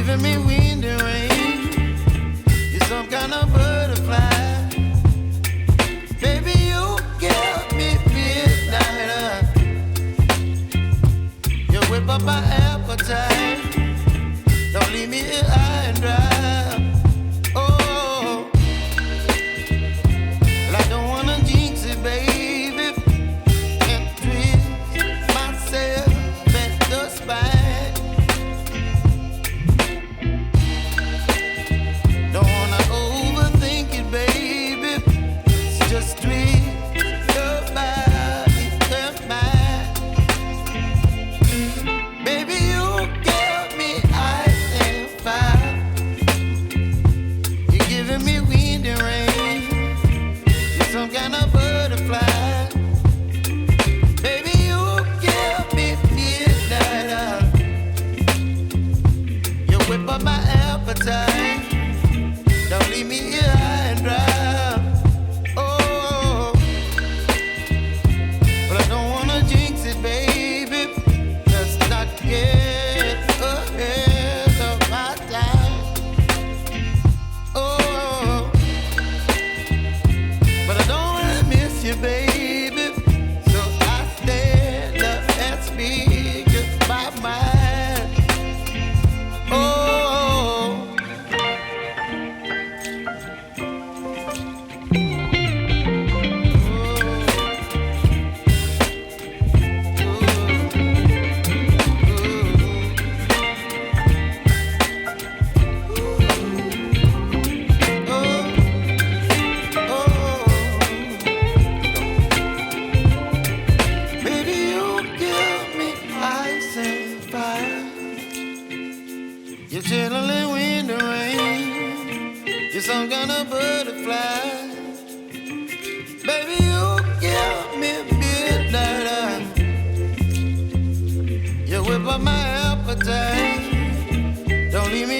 giving me wind and rain. You're some kind of butterfly. Baby, you give me midnight. You whip up my appetite. Don't leave me here high and dry. Oh, well, I don't wanna jinx it, baby, and twist myself at the spine. Don't wanna overthink it, baby. It's just twist your body and mine. Baby, you give me ice and fire. You're giving me wind and rain. You're some kind of butterfly. Baby, you give me midnight. You whip up my appetite. Don't leave me here high and dry. Oh, but I don't wanna jinx it, baby. Let's not get ahead of my time. Oh, but I don't wanna miss you, baby. So I stand up and speak my mind. Oh. Baby, you give me ice and fire. You're chilling wind and rain. You're some kind of butterfly. Baby, you give me midnight. You whip up my appetite. Don't leave me